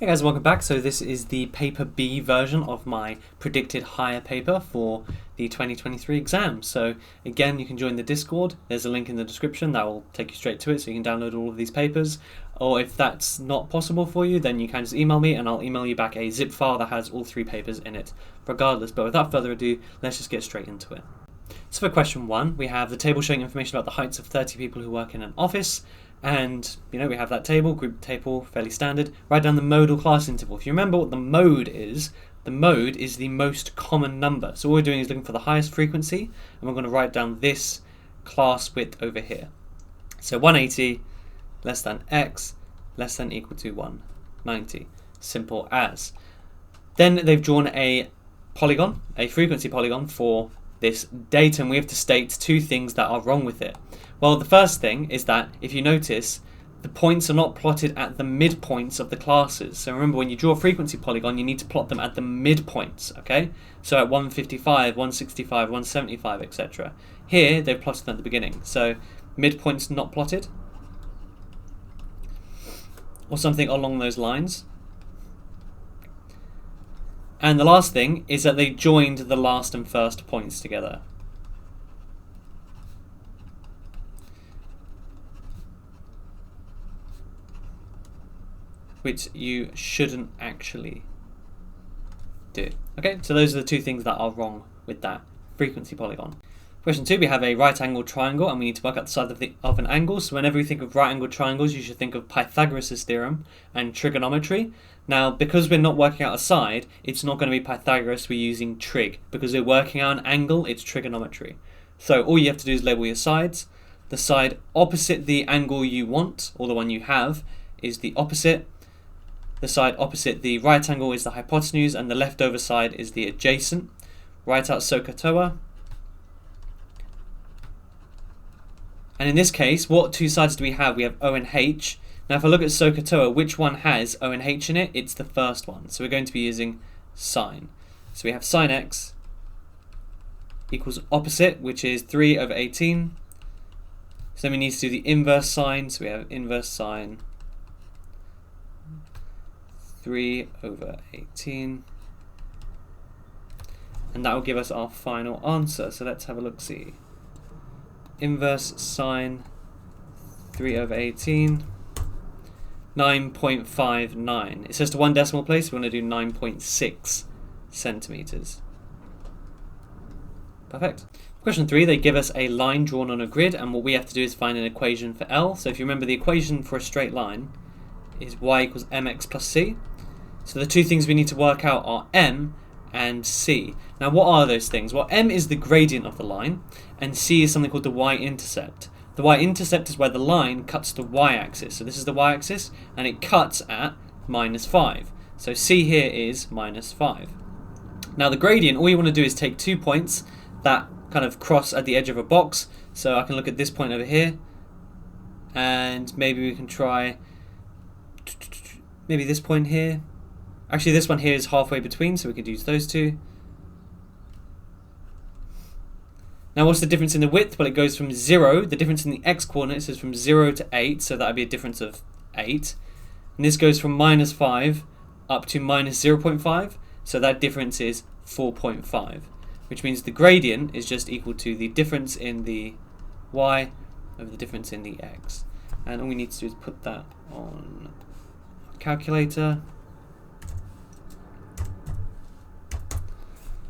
Hey guys, welcome back. So this is the paper B version of my predicted higher paper for the 2023 exam. So again, you can join the Discord. There's a link in the description that will take you straight to it, so you can download all of these papers. Or if that's not possible for you, then you can just email me and I'll email you back a zip file that has all 3 papers in it regardless. But without further ado, let's just get straight into it. So for question 1, we have the table showing information about the heights of 30 people who work in an office. And, we have that table, group table, fairly standard. Write down the modal class interval. If you remember what the mode is the most common number. So all we're doing is looking for the highest frequency, and we're going to write down this class width over here. So 180 less than x less than equal to 190. Simple as. Then they've drawn a polygon, a frequency polygon for this data, and we have to state 2 things that are wrong with it. Well, the first thing is that, if you notice, the points are not plotted at the midpoints of the classes. So remember, when you draw a frequency polygon, you need to plot them at the midpoints, okay? So at 155, 165, 175, etc. Here, they've plotted them at the beginning. So midpoints not plotted, or something along those lines. And the last thing is that they joined the last and first points together. Which you shouldn't actually do. Okay, so those are the 2 things that are wrong with that frequency polygon. Question 2, we have a right angled triangle and we need to work out the side of an angle. So whenever you think of right angled triangles, you should think of Pythagoras' theorem and trigonometry. Now, because we're not working out a side, it's not going to be Pythagoras, we're using trig. Because we're working out an angle, it's trigonometry. So all you have to do is label your sides. The side opposite the angle you want, or the one you have, is the opposite. The side opposite the right angle is the hypotenuse, and the leftover side is the adjacent. Write out SOHCAHTOA. And in this case, what 2 sides do we have? We have O and H. Now if I look at SOHCAHTOA, which one has O and H in it? It's the first one. So we're going to be using sine. So we have sine x equals opposite, which is 3 over 18. So then we need to do the inverse sine. So we have inverse sine 3 over 18. And that will give us our final answer. So let's have a look-see. Inverse sine 3 over 18, 9.59. It says to 1 decimal place, we're going to do 9.6 centimeters. Perfect. Question 3, they give us a line drawn on a grid, and what we have to do is find an equation for L. So if you remember, the equation for a straight line is y equals mx plus c. So the 2 things we need to work out are m and c. Now what are those things? Well, m is the gradient of the line, and c is something called the y-intercept. The y-intercept is where the line cuts the y-axis. So this is the y-axis, and it cuts at -5. So c here is -5. Now the gradient, all you want to do is take 2 points that kind of cross at the edge of a box. So I can look at this point over here, and maybe we can try maybe this point here. Actually, this one here is halfway between, so we could use those 2. Now, what's the difference in the width? Well, it goes from 0. The difference in the x-coordinates is from 0 to 8, so that would be a difference of 8. And this goes from -5 up to -0.5, so that difference is 4.5, which means the gradient is just equal to the difference in the y over the difference in the x. And all we need to do is put that on a calculator.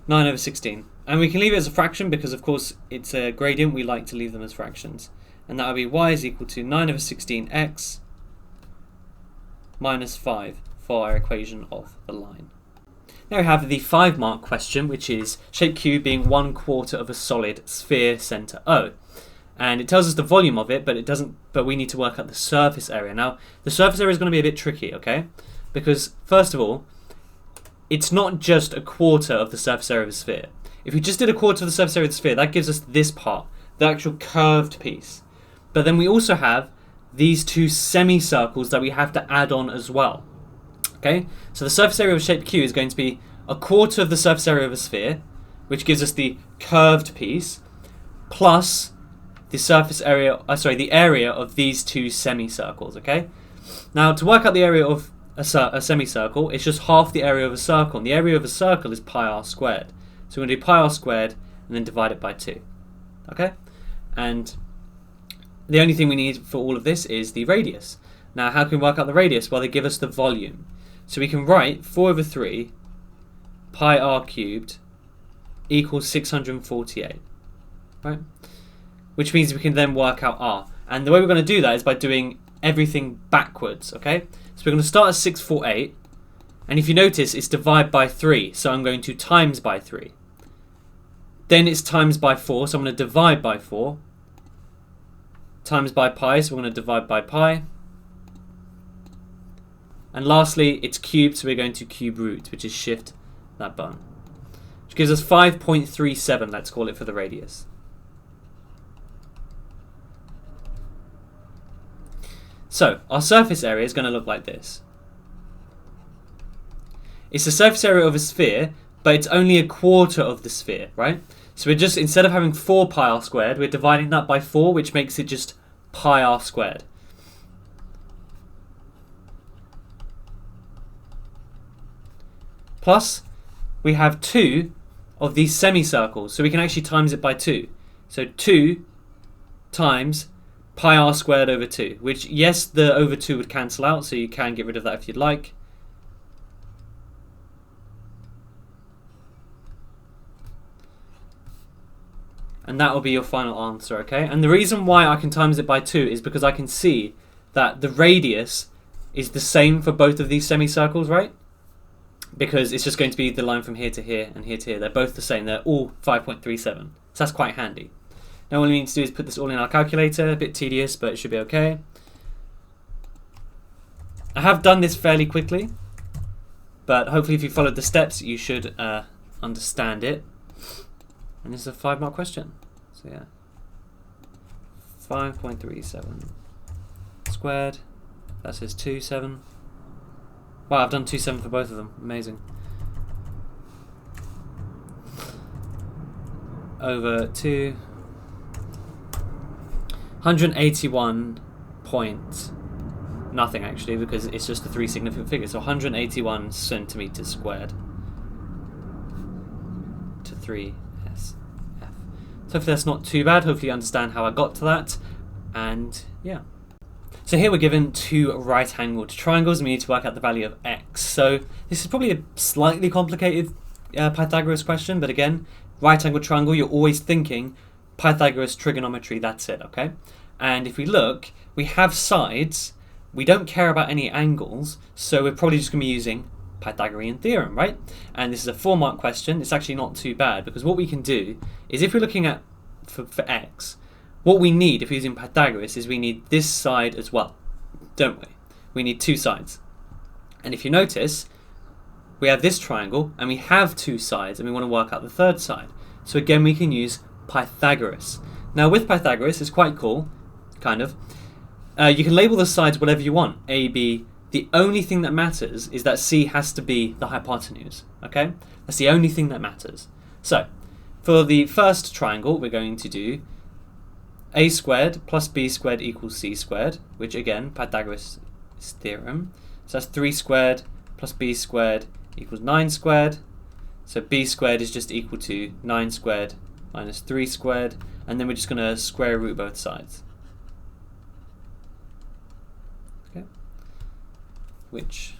9 over 16. And we can leave it as a fraction because, of course, it's a gradient. We like to leave them as fractions. And that would be y is equal to 9 over 16x minus 5 for our equation of the line. Now we have the 5-mark question, which is shape Q being 1/4 of a solid sphere centre O. And it tells us the volume of it, but we need to work out the surface area. Now, the surface area is going to be a bit tricky, okay? Because, first of all, it's not just 1/4 of the surface area of a sphere. If we just did 1/4 of the surface area of the sphere, that gives us this part, the actual curved piece. But then we also have these 2 semicircles that we have to add on as well. Okay, so the surface area of shape Q is going to be 1/4 of the surface area of a sphere, which gives us the curved piece, plus the surface area, the area of these 2 semicircles. Okay, now to work out the area of a semicircle, it's just half the area of a circle, and the area of a circle is pi r squared. So we're going to do pi r squared and then divide it by 2. Okay? And the only thing we need for all of this is the radius. Now, how can we work out the radius? Well, they give us the volume. So we can write 4 over 3 pi r cubed equals 648. Right? Which means we can then work out r. And the way we're going to do that is by doing everything backwards. Okay? So we're going to start at 648. And if you notice, it's divide by 3. So I'm going to times by 3. Then it's times by 4. So I'm going to divide by 4. Times by pi. So we're going to divide by pi. And lastly, it's cubed, so we're going to cube root, which is shift that button. Which gives us 5.37, let's call it, for the radius. So, our surface area is going to look like this. It's the surface area of a sphere, but it's only a quarter of the sphere, right? So we're just, instead of having 4 pi r squared, we're dividing that by 4, which makes it just pi r squared. Plus, we have 2 of these semicircles, so we can actually times it by 2. So 2 times pi r squared over 2, which, yes, the over 2 would cancel out, so you can get rid of that if you'd like. And that will be your final answer, okay? And the reason why I can times it by 2 is because I can see that the radius is the same for both of these semicircles, right? Because it's just going to be the line from here to here and here to here. They're both the same. They're all 5.37. So that's quite handy. Now all we need to do is put this all in our calculator. A bit tedious, but it should be okay. I have done this fairly quickly, but hopefully if you followed the steps, you should understand it. And this is a 5-mark question. So yeah, 5.37 squared. That says 2.7. Wow, I've done 2.7 for both of them. Amazing. Over 2. 181 point nothing actually, because it's just the 3 significant figures. So 181 centimeters squared to 3 SF. So hopefully that's not too bad. Hopefully you understand how I got to that. And yeah. So here we're given 2 right-angled triangles and we need to work out the value of x. So this is probably a slightly complicated Pythagoras question, but again, right-angled triangle, you're always thinking Pythagoras trigonometry, that's it, okay? And if we look, we have sides, we don't care about any angles, so we're probably just going to be using Pythagorean theorem, right? And this is a 4-mark question. It's actually not too bad, because what we can do is if we're looking at for x, what we need, if we're using Pythagoras, is we need this side as well, don't we? We need 2 sides. And if you notice, we have this triangle, and we have 2 sides, and we want to work out the 3rd side. So again, we can use Pythagoras. Now with Pythagoras, it's quite cool, kind of. You can label the sides whatever you want, A, B. The only thing that matters is that C has to be the hypotenuse, okay? That's the only thing that matters. So, for the first triangle, we're going to do a squared plus b squared equals c squared, which again, Pythagoras' theorem. So that's 3 squared plus b squared equals 9 squared. So b squared is just equal to 9 squared minus 3 squared. And then we're just going to square root both sides. Okay. Which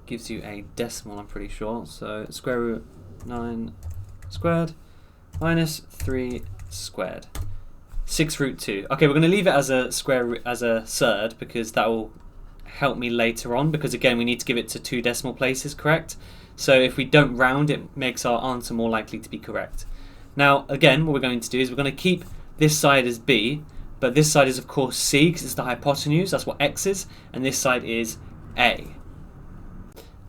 gives you a decimal, I'm pretty sure. So square root 9 squared minus 3 squared. 6 root 2. Okay, we're going to leave it as a square root, as a third, because that will help me later on, because again we need to give it to 2 decimal places, correct? So if we don't round, it makes our answer more likely to be correct. Now again, what we're going to do is we're going to keep this side as b, but this side is of course c because it's the hypotenuse, that's what x is, and this side is a.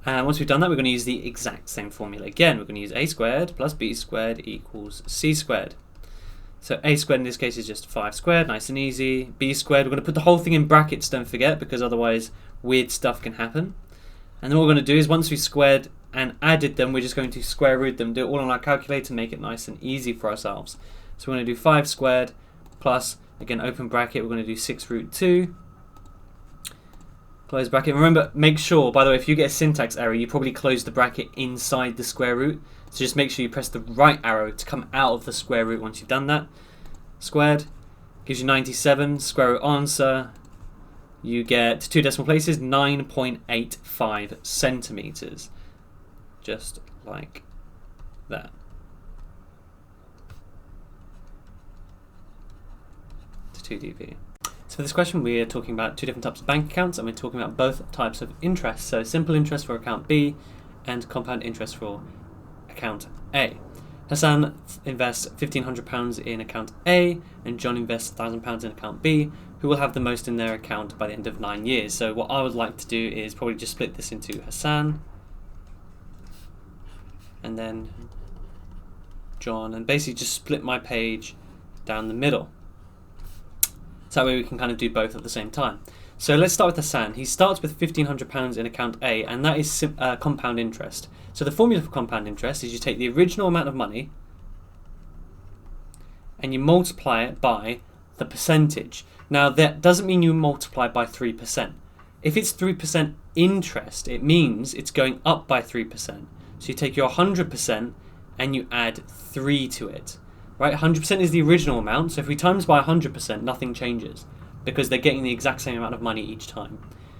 And once we've done that, we're going to use the exact same formula again. We're going to use a squared plus b squared equals c squared. So a squared in this case is just 5 squared, nice and easy. B squared, we're going to put the whole thing in brackets, don't forget, because otherwise weird stuff can happen. And then what we're going to do is once we squared and added them, we're just going to square root them, do it all on our calculator, make it nice and easy for ourselves. So we're going to do 5 squared plus, again, open bracket, we're going to do 6 root 2. Close bracket. Remember, make sure, by the way, if you get a syntax error, you probably close the bracket inside the square root. So just make sure you press the right arrow to come out of the square root once you've done that. Squared gives you 97. Square root answer, you get 2 decimal places, 9.85 centimeters. Just like that. To 2dp. So for this question, we are talking about 2 different types of bank accounts, and we're talking about both types of interest. So simple interest for account B and compound interest for account A. Hassan invests £1,500 in account A, and John invests £1,000 in account B, who will have the most in their account by the end of 9 years. So what I would like to do is probably just split this into Hassan and then John, and basically just split my page down the middle. So that way we can kind of do both at the same time. So let's start with Hassan. He starts with £1,500 in account A, and that is compound interest. So the formula for compound interest is you take the original amount of money and you multiply it by the percentage. Now that doesn't mean you multiply by 3%. If it's 3% interest, it means it's going up by 3%. So you take your 100% and you add 3 to it. Right? 100% is the original amount, so if we times by 100%, nothing changes because they're getting the exact same amount of money each time.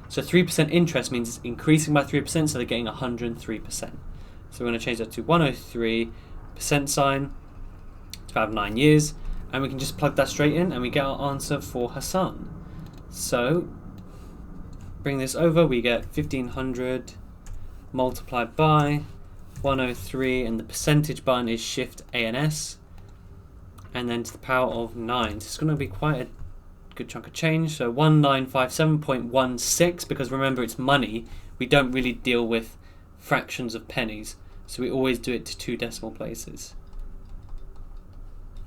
So 3% interest means it's increasing by 3%, so they're getting 103%. So we're going to change that to 103% sign to have 9 years, and we can just plug that straight in and we get our answer for Hassan. So bring this over, we get 1,500 multiplied by 103, and the percentage button is Shift A and S, and then to the power of 9. So it's going to be quite a good chunk of change. So 1957.16, because remember it's money, we don't really deal with fractions of pennies, so we always do it to 2 decimal places.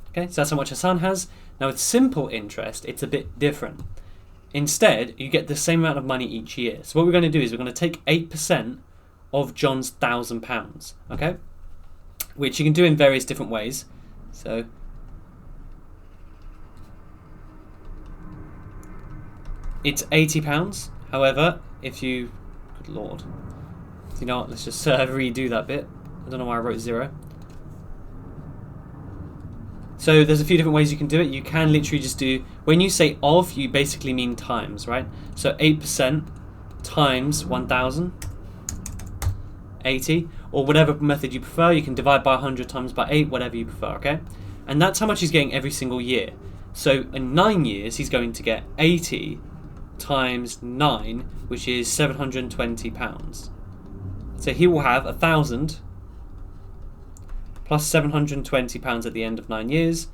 Okay, so that's how much Hassan has. Now with simple interest, it's a bit different. Instead, you get the same amount of money each year. So what we're going to do is we're going to take 8% of John's £1,000, okay? Which you can do in various different ways. So it's £80. However, if you, good lord, you know what, let's just redo that bit. I don't know why I wrote 0. So there's a few different ways you can do it. You can literally just do, when you say of, you basically mean times, right? So 8% times 1,000, 80, or whatever method you prefer. You can divide by 100 times by 8, whatever you prefer, okay? And that's how much he's getting every single year. So in 9 years, he's going to get 80 times 9, which is £720. So he will have 1,000 plus £720 at the end of 9 years.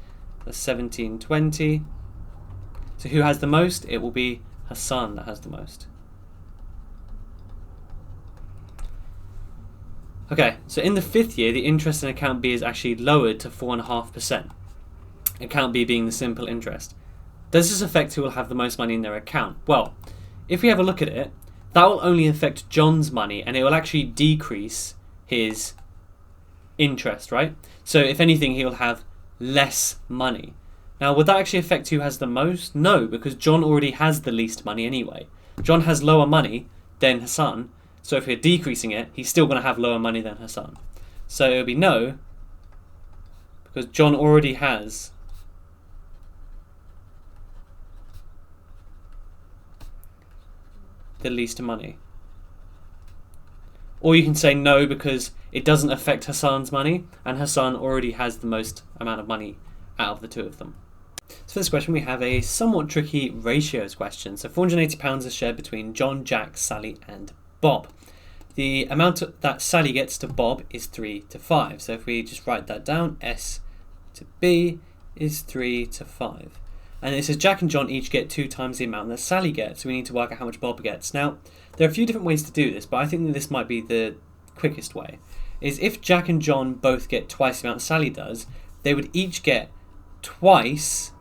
That's 1,720. So who has the most? It will be Hassan that has the most. Okay, so in the 5th year, the interest in account B is actually lowered to 4.5%. Account B being the simple interest. Does this affect who will have the most money in their account? Well, if we have a look at it, that will only affect John's money, and it will actually decrease his interest, right? So if anything, he'll have less money. Now, would that actually affect who has the most? No, because John already has the least money anyway. John has lower money than Hassan, so if we're decreasing it, he's still going to have lower money than Hassan. So it would be no, because John already has the least money. Or you can say no because it doesn't affect Hassan's money, and Hassan already has the most amount of money out of the two of them. So for this question, we have a somewhat tricky ratios question. So £480 is shared between John, Jack, Sally and Bob. The amount that Sally gets to Bob is 3 to 5. So if we just write that down, S to B is 3 to 5. And it says Jack and John each get 2 times the amount that Sally gets. So we need to work out how much Bob gets. Now, there are a few different ways to do this, but I think that this might be the quickest way. Is if Jack and John both get twice the amount Sally does, they would each get twice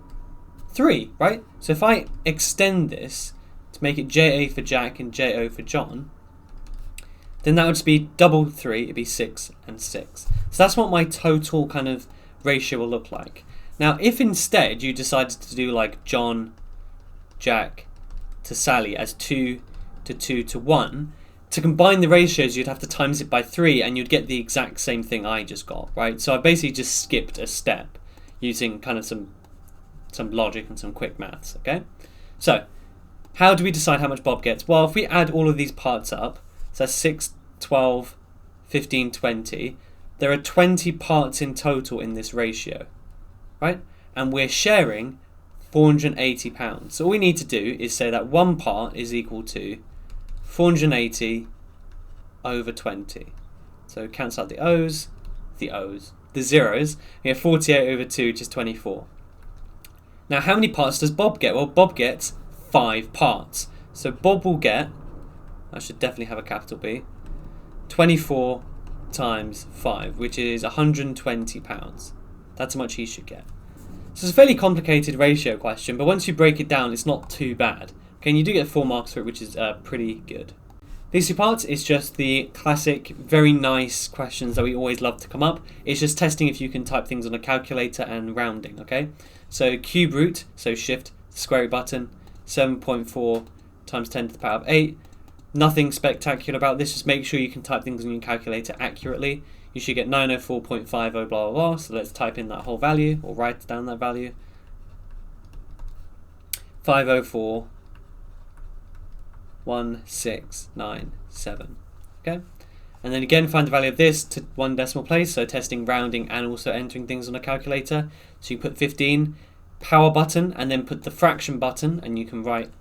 3, right? So if I extend this to make it JA for Jack and JO for John, then that would just be double 3, it'd be 6 and 6. So that's what my total kind of ratio will look like. Now, if instead you decided to do like John, Jack to Sally as 2 to 2 to 1. To combine the ratios, you'd have to times it by 3, and you'd get the exact same thing I just got, right? So I basically just skipped a step using kind of some logic and some quick maths, okay? So, how do we decide how much Bob gets? Well, if we add all of these parts up, so that's 6, 12, 15, 20, there are 20 parts in total in this ratio, right? And we're sharing £480. So all we need to do is say that one part is equal to 480 over 20. So cancel out the O's, the zeros. We have 48 over 2, which is 24. Now, how many parts does Bob get? Well, Bob gets 5 parts. So Bob will get, I should definitely have a capital B, 24 times 5, which is £120. That's how much he should get. So it's a fairly complicated ratio question, but once you break it down, it's not too bad. Okay, and you do get 4 marks for it, which is pretty good. These 2 parts is just the classic, very nice questions that we always love to come up. It's just testing if you can type things on a calculator and rounding, okay? So cube root, so shift, square root button, 7.4 times 10 to the power of 8. Nothing spectacular about this, just make sure you can type things on your calculator accurately. You should get 904.50 blah blah blah, so let's type in that whole value, or write down that value. 504.1697, okay? And then again, find the value of this to 1 decimal place, so testing rounding and also entering things on a calculator. So you put 15, power button, and then put the fraction button, and you can write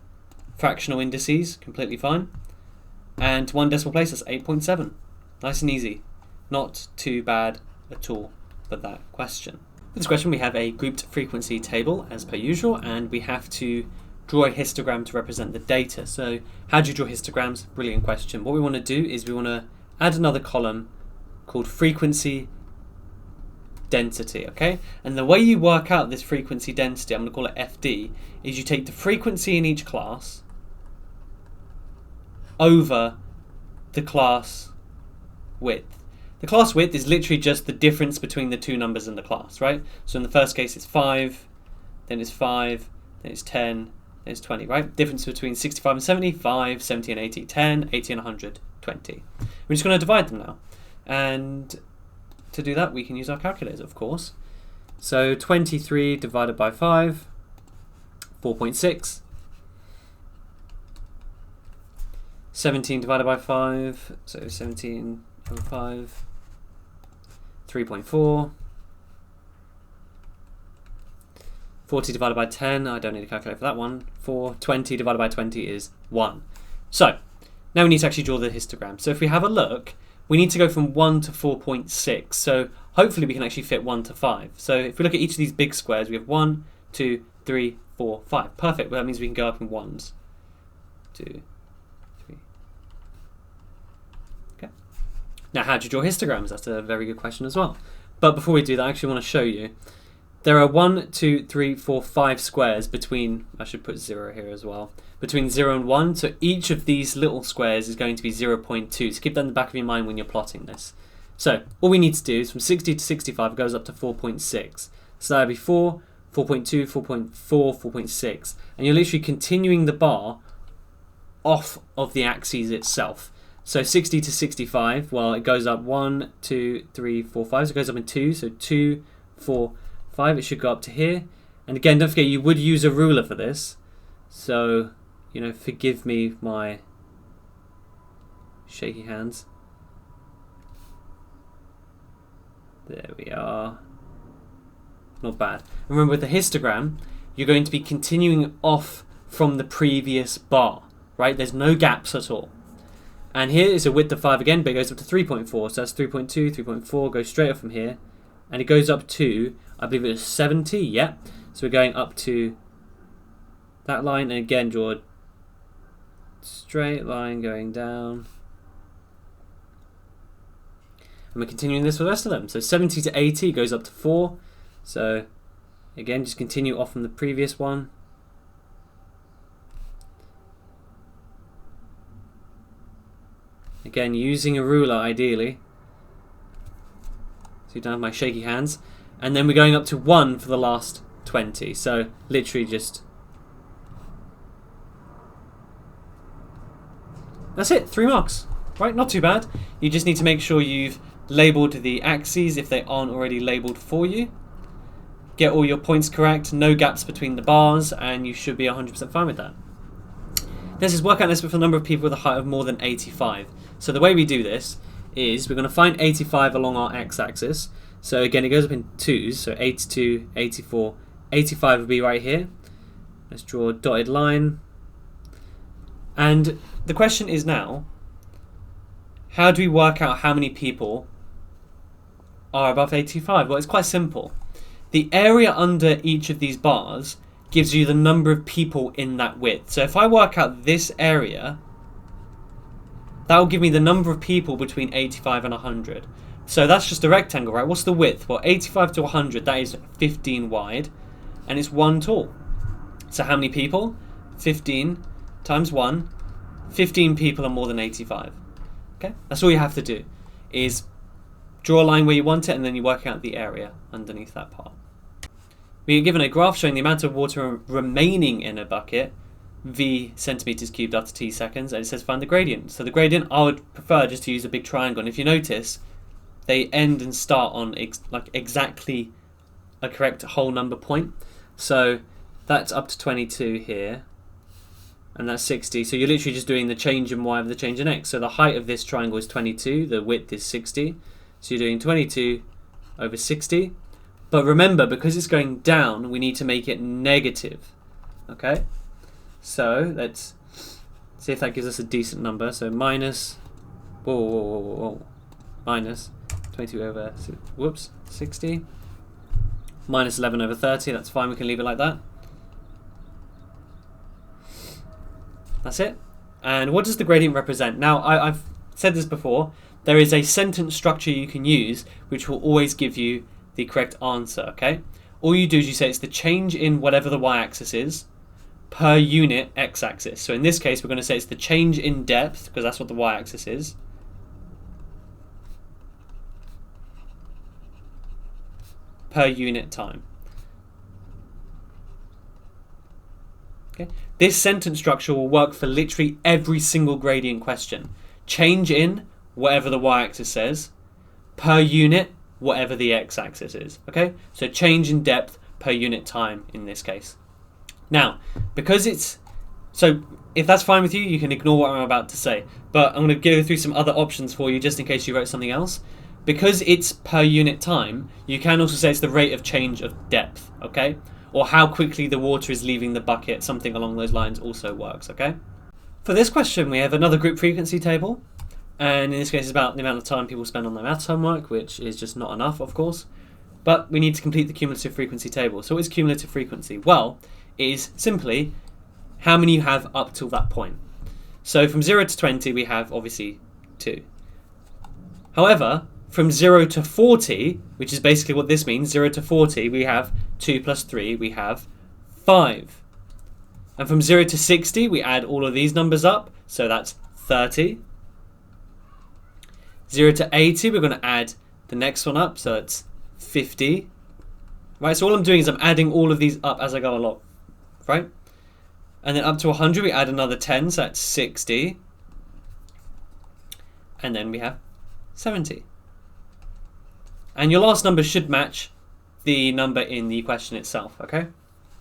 fractional indices, completely fine. And to 1 decimal place, that's 8.7. Nice and easy. Not too bad at all for that question. For this question, we have a grouped frequency table, as per usual, and we have to draw a histogram to represent the data. So how do you draw histograms? Brilliant question. What we want to do is we want to add another column called frequency density, okay? And the way you work out this frequency density, I'm going to call it FD, is you take the frequency in each class over the class width. The class width is literally just the difference between the 2 numbers in the class, right? So in the first case it's 5, then it's 5, then it's 10, then it's 20, right? Difference between 65 and 70, 5, 70 and 80, 10, 80 and 100, 20. We're just going to divide them now. And to do that, we can use our calculator, of course. So 23 divided by 5, 4.6. 17 divided by 5, so 17 over 5, 3.4. 40 divided by 10, I don't need to calculate for that one. 4. 20 divided by 20 is 1. So, now we need to actually draw the histogram. So if we have a look, we need to go from 1 to 4.6. So hopefully we can actually fit 1 to 5. So if we look at each of these big squares, we have 1, 2, 3, 4, 5. Perfect. Well, that means we can go up in ones. 2, 3. Okay. Now, how do you draw histograms? That's a very good question as well. But before we do that, I actually want to show you. There are 1, 2, 3, 4, 5 squares between, I should put 0 here as well, between 0 and 1. So each of these little squares is going to be 0.2. So keep that in the back of your mind when you're plotting this. So all we need to do is from 60 to 65, it goes up to 4.6. So that would be 4, 4.2, 4.4, 4.6. And you're literally continuing the bar off of the axis itself. So 60 to 65, well, it goes up 1, 2, 3, 4, 5. So it goes up in 2. So 2, 4, 5. It should go up to here. And again, don't forget, you would use a ruler for this. So, you know, forgive me my shaky hands. There we are. Not bad. Remember, with the histogram, you're going to be continuing off from the previous bar, right? There's no gaps at all. And here is a width of 5 again, but it goes up to 3.4. So that's 3.2, 3.4, goes straight up from here. And it goes up to, I believe it was 70, yeah. So we're going up to that line, and again draw a straight line going down. And we're continuing this for the rest of them. So 70 to 80 goes up to 4. So again, just continue off from the previous one. Again, using a ruler ideally. So you don't have my shaky hands. And then we're going up to 1 for the last 20. So literally just That's it, 3 marks. Right, not too bad. You just need to make sure you've labelled the axes if they aren't already labelled for you. Get all your points correct, no gaps between the bars, and you should be 100% fine with that. This is work out this with a number of people with a height of more than 85. So the way we do this is we're going to find 85 along our x-axis. So again, it goes up in 2s, so 82, 84, 85 would be right here. Let's draw a dotted line. And the question is now, how do we work out how many people are above 85? Well, it's quite simple. The area under each of these bars gives you the number of people in that width. So if I work out this area, that will give me the number of people between 85 and 100. So that's just a rectangle, right? What's the width? Well, 85 to 100, that is 15 wide, and it's 1 tall. So how many people? 15 times 1. 15 people are more than 85. Okay? That's all you have to do, is draw a line where you want it, and then you work out the area underneath that part. We are given a graph showing the amount of water remaining in a bucket, V centimeters cubed after t seconds, and it says find the gradient. So the gradient, I would prefer just to use a big triangle, and if you notice, they end and start on exactly a correct whole number point. So that's up to 22 here, and that's 60. So you're literally just doing the change in y over the change in x. So the height of this triangle is 22, the width is 60. So you're doing 22 over 60. But remember, because it's going down, we need to make it negative. Okay? So let's see if that gives us a decent number. So minus, minus 22 over, 60. Minus 11 over 30, that's fine, we can leave it like that. That's it. And what does the gradient represent? Now, I've said this before, there is a sentence structure you can use which will always give you the correct answer, okay? All you do is you say it's the change in whatever the y-axis is per unit x-axis. So in this case, we're going to say it's the change in depth, because that's what the y-axis is, per unit time. Okay. This sentence structure will work for literally every single gradient question. Change in whatever the y-axis says, per unit whatever the x-axis is. Okay, so change in depth per unit time in this case. Now, because it's so, if that's fine with you, you can ignore what I'm about to say. But I'm going to go through some other options for you just in case you wrote something else. Because it's per unit time, you can also say it's the rate of change of depth. Okay, or how quickly the water is leaving the bucket. Something along those lines also works. Okay. For this question, we have another group frequency table. And in this case, it's about the amount of time people spend on their maths homework, which is just not enough, of course. But we need to complete the cumulative frequency table. So what is cumulative frequency? Well, it is simply how many you have up till that point. So from 0 to 20, we have obviously 2. However, from 0 to 40, which is basically what this means, 0 to 40, we have 2 plus 3, we have 5. And from 0 to 60, we add all of these numbers up, so that's 30. 0 to 80, we're going to add the next one up, so it's 50. Right, so all I'm doing is I'm adding all of these up as I go along, right? And then up to 100, we add another 10, so that's 60. And then we have 70. And your last number should match the number in the question itself, okay?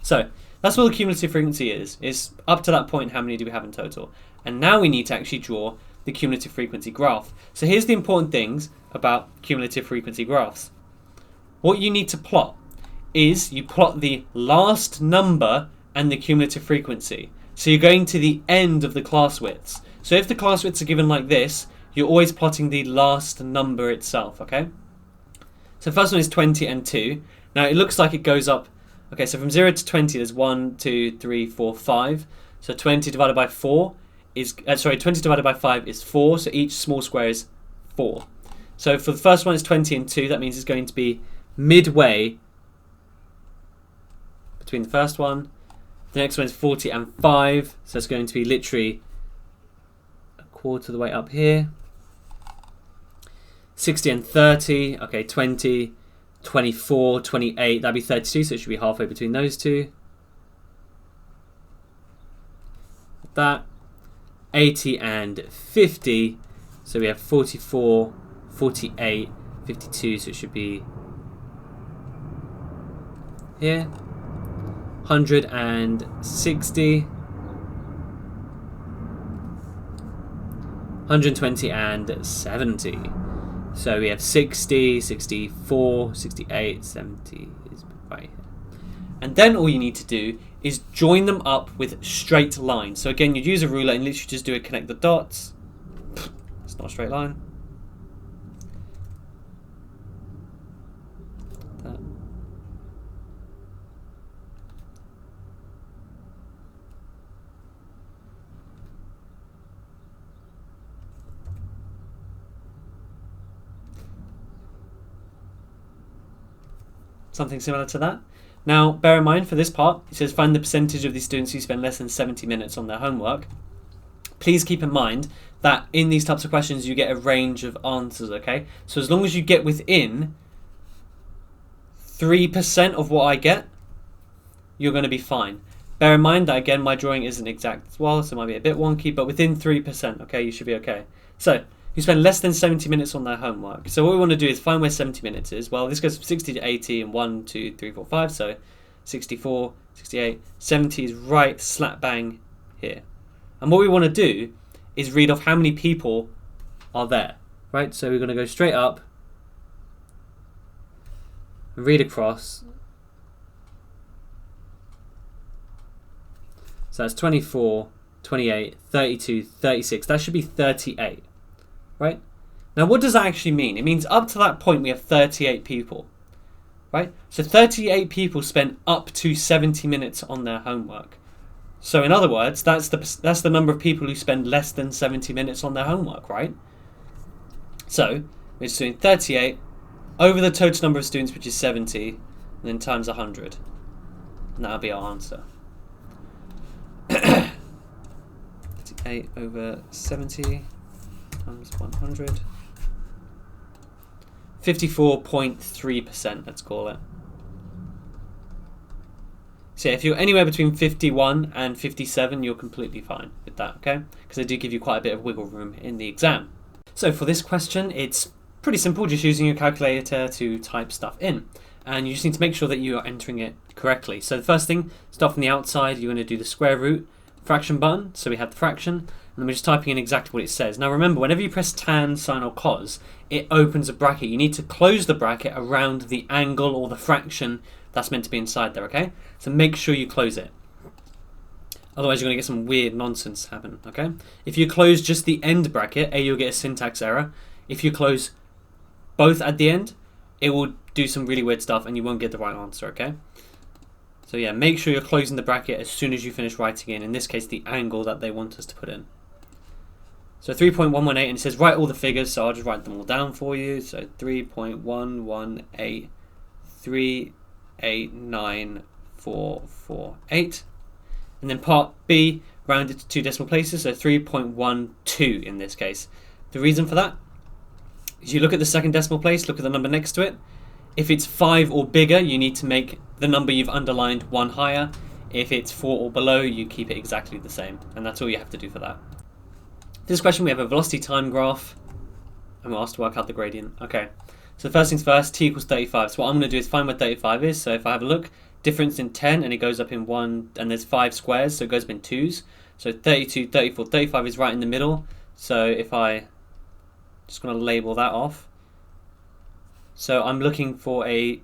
So that's what the cumulative frequency is up to that point, how many do we have in total? And now we need to actually draw the cumulative frequency graph. So here's the important things about cumulative frequency graphs. What you need to plot is you plot the last number and the cumulative frequency. So you're going to the end of the class widths. So if the class widths are given like this, you're always plotting the last number itself, okay? So the first one is 20 and 2. Now it looks like it goes up. Okay, so from 0 to 20, there's 1, 2, 3, 4, 5. So 20 divided by 4 is, 20 divided by 5 is 4, so each small square is 4. So for the first one, it's 20 and 2. That means it's going to be midway between the first one. The next one is 40 and 5, so it's going to be literally a quarter of the way up here. 60 and 30, okay, 20, 24, 28, that'd be 32, so it should be halfway between those two. Like that. 80 and 50. So we have 44, 48, 52, so it should be here. 160, 120 and 70. So we have 60, 64, 68, 70 is right here. And then all you need to do is join them up with straight lines. So again, you'd use a ruler and literally just do it, connect the dots. It's not a straight line. That. Something similar to that. Now, bear in mind for this part, it says find the percentage of the students who spend less than 70 minutes on their homework. Please keep in mind that in these types of questions you get a range of answers, okay? So as long as you get within 3% of what I get, you're going to be fine. Bear in mind that, again, my drawing isn't exact as well, so it might be a bit wonky, but within 3%, okay, you should be okay. So, you spend less than 70 minutes on their homework. So what we want to do is find where 70 minutes is. Well, this goes from 60 to 80 and 1, 2, 3, 4, 5. So 64, 68, 70 is right slap bang here. And what we want to do is read off how many people are there. Right? So we're going to go straight up, read across. So that's 24, 28, 32, 36. That should be 38. Right? Now, what does that actually mean? It means up to that point we have 38 people. Right? So 38 people spent up to 70 minutes on their homework. So in other words, that's the number of people who spend less than 70 minutes on their homework, right? So we're just doing 38 over the total number of students, which is 70, and then times 100. And that'll be our answer. 38 over 70 times 100. 54.3%, let's call it. So if you're anywhere between 51 and 57, you're completely fine with that, okay? Because they do give you quite a bit of wiggle room in the exam. So for this question, it's pretty simple, just using your calculator to type stuff in. And you just need to make sure that you are entering it correctly. So the first thing, start from the outside, you're going to do the square root fraction button. So we have the fraction, and then we're just typing in exactly what it says. Now remember, whenever you press tan, sine or cos, it opens a bracket. You need to close the bracket around the angle or the fraction that's meant to be inside there, okay? So make sure you close it. Otherwise you're going to get some weird nonsense happen, okay? If you close just the end bracket, you'll get a syntax error. If you close both at the end, it will do some really weird stuff and you won't get the right answer, okay? So yeah, make sure you're closing the bracket as soon as you finish writing in this case, the angle that they want us to put in. So 3.118, and it says write all the figures, so I'll just write them all down for you. So 3.1183894448. And then part B, rounded to 2 decimal places, so 3.12 in this case. The reason for that is you look at the second decimal place, look at the number next to it. If it's 5 or bigger, you need to make the number you've underlined 1 higher. If it's 4 or below, you keep it exactly the same. And that's all you have to do for that. This question, we have a velocity time graph, and we're asked to work out the gradient. Okay, so first things first, t equals 35. So what I'm going to do is find where 35 is. So if I have a look, difference in 10, and it goes up in 1, and there's 5 squares, so it goes up in 2s. So 32, 34, 35 is right in the middle. So if I just going to label that off. So I'm looking for a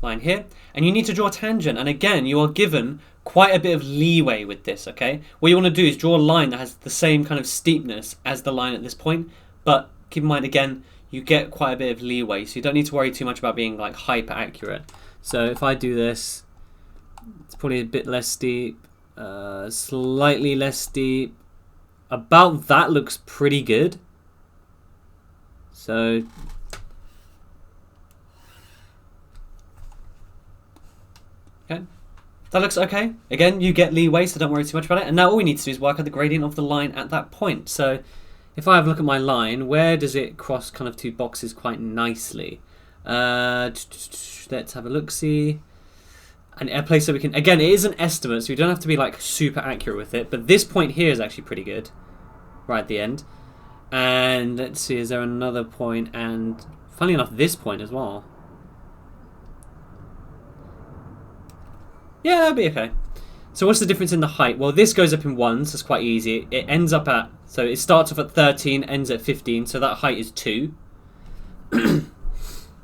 line here, and you need to draw a tangent, and again you are given quite a bit of leeway with this, okay? What you want to do is draw a line that has the same kind of steepness as the line at this point, but keep in mind again, you get quite a bit of leeway, so you don't need to worry too much about being like hyper accurate. So if I do this, it's probably a bit less steep, slightly less steep, about that looks pretty good. So okay, that looks okay. Again, you get leeway, so don't worry too much about it. And now all we need to do is work out the gradient of the line at that point. So if I have a look at my line, where does it cross kind of 2 boxes quite nicely? Let's have a look-see. a place that we can, again, it is an estimate, so you don't have to be like super accurate with it, but this point here is actually pretty good, right at the end. And let's see, is there another point? And funnily enough, this point as well. Yeah, that'll be okay. So what's the difference in the height? Well, this goes up in 1, so it's quite easy. It ends up at, so it starts off at 13, ends at 15, so that height is 2.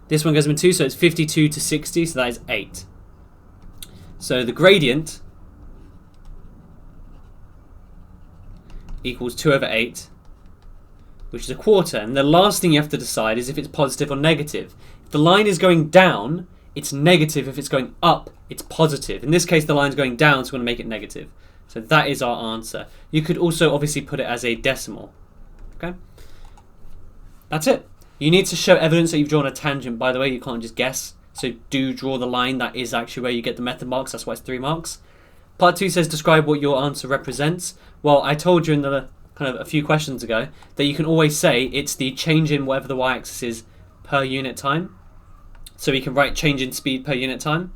This one goes up in 2, so it's 52 to 60, so that is 8. So the gradient equals 2 over 8, which is a quarter. And the last thing you have to decide is if it's positive or negative. If the line is going down, it's negative. If it's going up, it's positive. In this case, the line's going down, so we're going to make it negative. So that is our answer. You could also obviously put it as a decimal. Okay? That's it. You need to show evidence that you've drawn a tangent, by the way. You can't just guess. So do draw the line. That is actually where you get the method marks. That's why it's 3 marks. Part 2 says describe what your answer represents. Well, I told you in the kind of a few questions ago that you can always say it's the change in whatever the y-axis is per unit time. So we can write change in speed per unit time.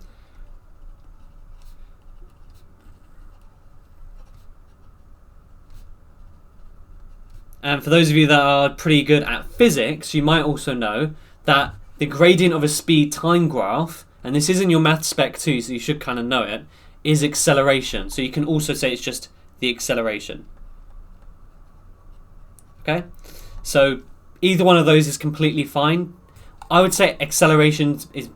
And for those of you that are pretty good at physics, you might also know that the gradient of a speed time graph, and this is in your math spec too, so you should kind of know it, is acceleration. So you can also say it's just the acceleration. Okay? So either one of those is completely fine. I would say acceleration is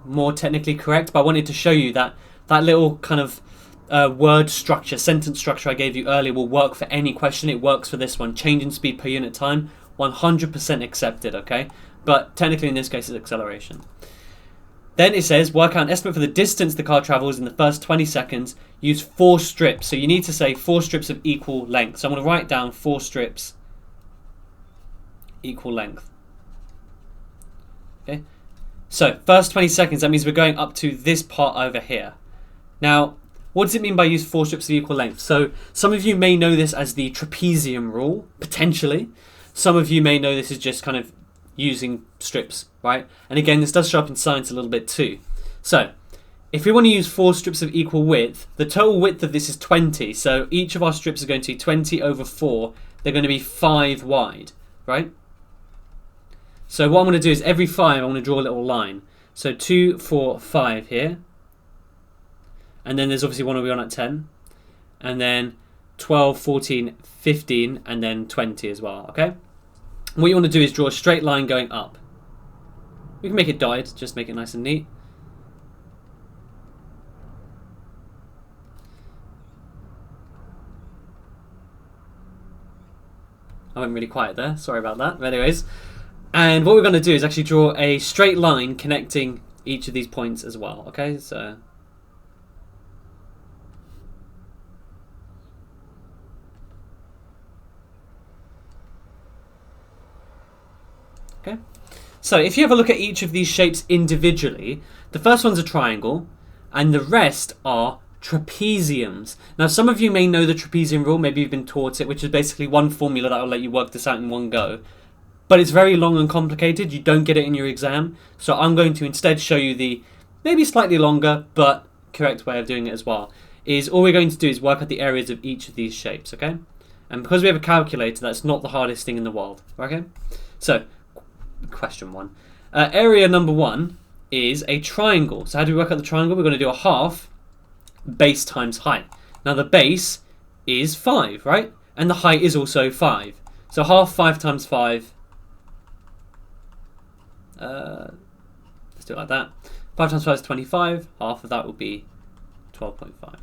more technically correct, but I wanted to show you that that little kind of word structure, sentence structure I gave you earlier will work for any question. It works for this one. Change in speed per unit time, 100% accepted, okay? But technically in this case it's acceleration. Then it says work out an estimate for the distance the car travels in the first 20 seconds. Use 4 strips. So you need to say 4 strips of equal length. So I'm going to write down 4 strips equal length. Okay. So first 20 seconds, that means we're going up to this part over here. Now, what does it mean by use 4 strips of equal length? So some of you may know this as the trapezium rule, potentially. Some of you may know this as just kind of using strips, right? And again, this does show up in science a little bit too. So if we want to use 4 strips of equal width, the total width of this is 20. So each of our strips are going to be 20 over 4. They're going to be 5 wide, right? So what I'm going to do is every 5, I'm going to draw a little line. So 2, 4, 5 here. And then there's obviously one will be on at 10. And then 12, 14, 15, and then 20 as well, okay? What you want to do is draw a straight line going up. We can make it dyed, just make it nice and neat. I went really quiet there, sorry about that. But anyways, and what we're going to do is actually draw a straight line connecting each of these points as well, okay? So okay. So if you have a look at each of these shapes individually, the first one's a triangle, and the rest are trapeziums. Now, some of you may know the trapezium rule, maybe you've been taught it, which is basically one formula that will let you work this out in one go. But it's very long and complicated, you don't get it in your exam, so I'm going to instead show you the maybe slightly longer, but correct way of doing it as well. Is all we're going to do is work out the areas of each of these shapes, okay? And because we have a calculator, that's not the hardest thing in the world, okay? So, question 1. Area number 1 is a triangle. So how do we work out the triangle? We're going to do a half base times height. Now the base is 5, right? And the height is also 5. So half 5 times 5. Let's do it like that. 5 times 5 is 25. Half of that will be 12.5.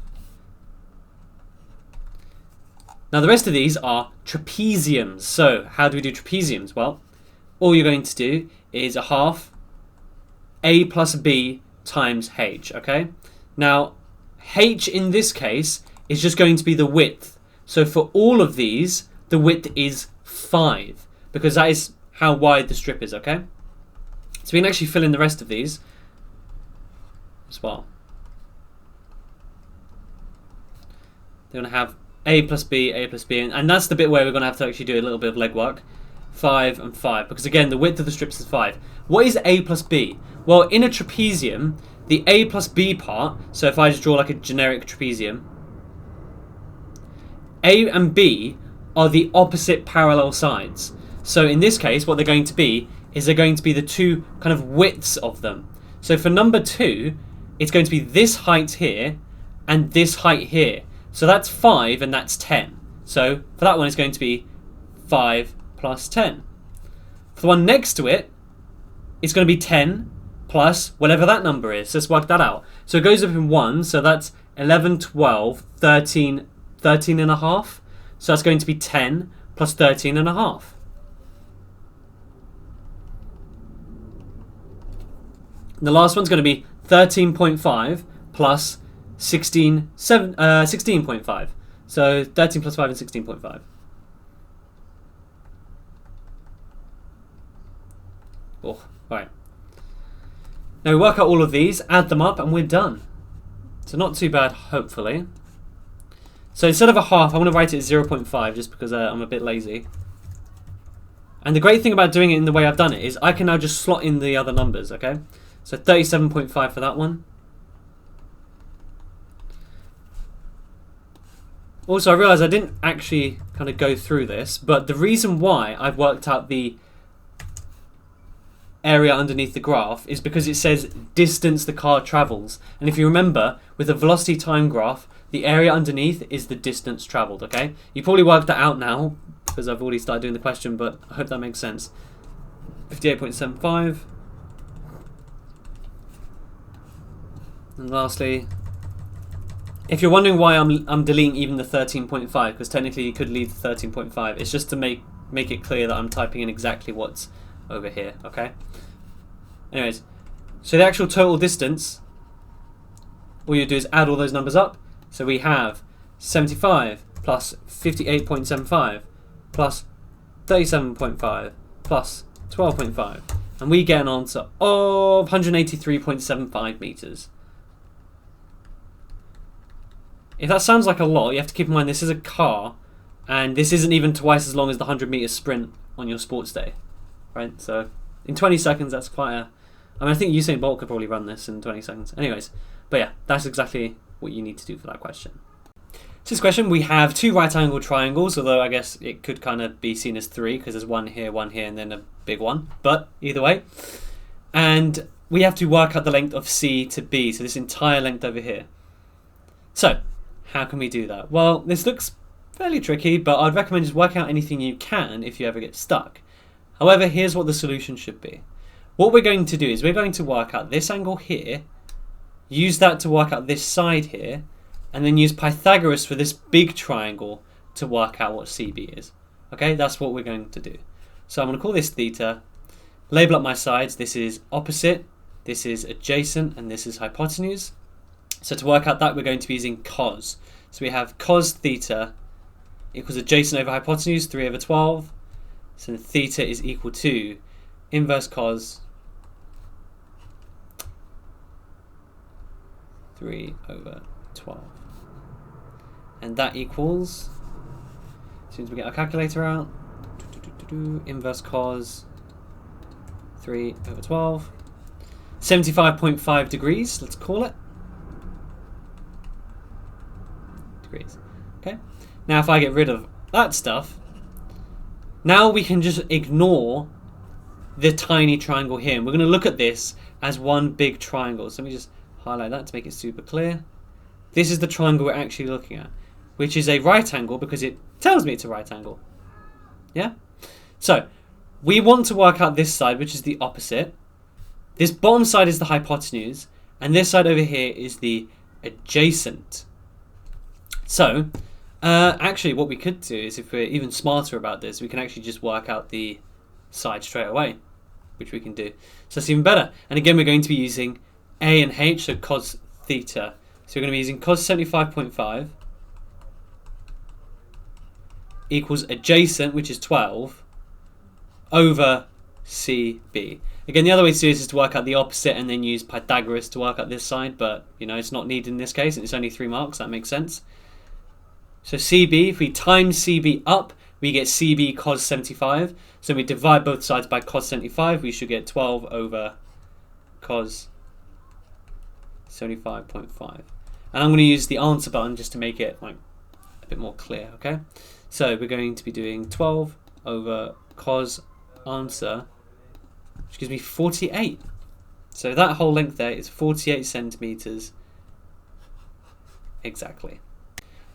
Now the rest of these are trapeziums. So how do we do trapeziums? Well, all you're going to do is a half a plus b times h, okay? Now, h in this case is just going to be the width. So for all of these, the width is 5, because that is how wide the strip is, okay? So we can actually fill in the rest of these as well. They're going to have a plus b, and that's the bit where we're going to have to actually do a little bit of legwork. 5 and 5, because again the width of the strips is 5. What is a plus b? Well, in a trapezium, the A plus B part, so if I just draw like a generic trapezium, A and B are the opposite parallel sides. So in this case, what they're going to be is they're going to be the two kind of widths of them. So for number 2, it's going to be this height here and this height here. So that's 5 and that's 10. So for that one, it's going to be 5 plus 10. For the one next to it, it's going to be 10 plus whatever that number is. So let's work that out. So it goes up in 1, so that's 11, 12, 13, 13 and a half. So that's going to be 10 plus 13 and a half. The last one's going to be 13.5 plus 16.5. So 13 plus 5 and 16.5. Oh, right. Now we work out all of these, add them up, and we're done. So not too bad, hopefully. So instead of a half, I'm going to write it as 0.5 just because I'm a bit lazy. And the great thing about doing it in the way I've done it is I can now just slot in the other numbers, okay? So 37.5 for that one. Also, I realised I didn't actually kind of go through this, but the reason why I've worked out the area underneath the graph is because it says distance the car travels. And if you remember, with a velocity time graph, the area underneath is the distance travelled, okay? You probably worked that out now, because I've already started doing the question, but I hope that makes sense. 58.75. And lastly, if you're wondering why I'm deleting even the 13.5, because technically you could leave the 13.5, it's just to make it clear that I'm typing in exactly what's over here, okay? Anyways, so the actual total distance, all you do is add all those numbers up. So we have 75 plus 58.75 plus 37.5 plus 12.5, and we get an answer of 183.75 meters. If that sounds like a lot, you have to keep in mind this is a car, and this isn't even twice as long as the 100-meter sprint on your sports day, right? So in 20 seconds, that's quite a... I mean, I think Usain Bolt could probably run this in 20 seconds. Anyways, but yeah, that's exactly what you need to do for that question. So this question, we have 2 right-angle triangles, although I guess it could kind of be seen as 3 because there's one here, and then a big one. But either way. And we have to work out the length of C to B, so this entire length over here. So, how can we do that? Well, this looks fairly tricky, but I'd recommend just work out anything you can if you ever get stuck. However, here's what the solution should be. What we're going to do is we're going to work out this angle here, use that to work out this side here, and then use Pythagoras for this big triangle to work out what CB is. Okay, that's what we're going to do. So I'm going to call this theta, label up my sides. This is opposite, this is adjacent, and this is hypotenuse. So to work out that, we're going to be using cos. So we have cos theta equals adjacent over hypotenuse, 3 over 12. So theta is equal to inverse cos 3 over 12. And that equals, as soon as we get our calculator out, inverse cos 3 over 12. 75.5 degrees, let's call it. Degrees. Okay. Now if I get rid of that stuff, now we can just ignore the tiny triangle here. And we're going to look at this as one big triangle. So let me just highlight that to make it super clear. This is the triangle we're actually looking at, which is a right angle because it tells me it's a right angle. Yeah? So we want to work out this side, which is the opposite. This bottom side is the hypotenuse, and this side over here is the adjacent. So actually what we could do is, if we're even smarter about this, we can actually just work out the side straight away, which we can do. So that's even better. And again, we're going to be using A and H, so cos theta. So we're going to be using cos 75.5 equals adjacent, which is 12, over CB. Again, the other way to do this is to work out the opposite and then use Pythagoras to work out this side, but you know, it's not needed in this case. It's only 3 marks, that makes sense. So CB, if we times CB up, we get CB cos 75. So we divide both sides by cos 75, we should get 12 over cos 75.5. And I'm going to use the answer button just to make it like a bit more clear, okay? So we're going to be doing 12 over cos answer, which gives me 48. So that whole length there is 48 centimeters exactly.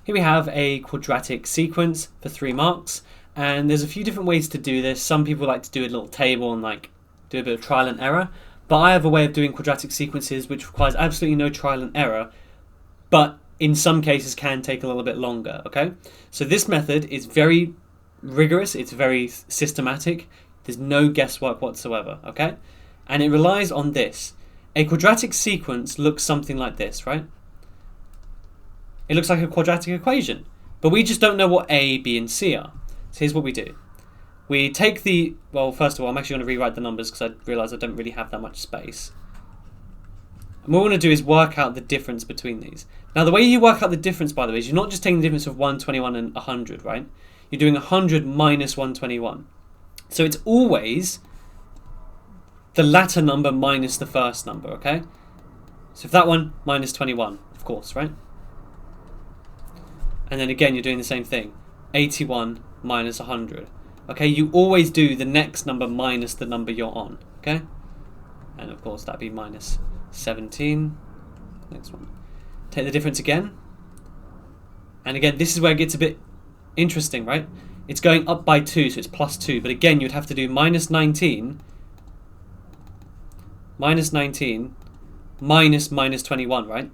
Here we have a quadratic sequence for 3 marks, and there's a few different ways to do this. Some people like to do a little table and like do a bit of trial and error, but I have a way of doing quadratic sequences which requires absolutely no trial and error, but in some cases can take a little bit longer, okay? So this method is very rigorous, it's very systematic, there's no guesswork whatsoever, okay? And it relies on this. A quadratic sequence looks something like this, right? It looks like a quadratic equation, but we just don't know what A, B, and C are. So here's what we do. We take the, well, first of all, I'm actually going to rewrite the numbers because I realise I don't really have that much space. And what we want to do is work out the difference between these. Now, the way you work out the difference, by the way, is you're not just taking the difference of 121 and 100, right? You're doing 100 minus 121. So it's always the latter number minus the first number, okay? So if that one, minus 21, of course, right? And then again, you're doing the same thing. 81 minus 100. Okay, you always do the next number minus the number you're on, okay? And of course, that'd be minus 17. Next one. Take the difference again. And again, this is where it gets a bit interesting, right? It's going up by 2, so it's plus 2. But again, you'd have to do minus 19 minus 21, right?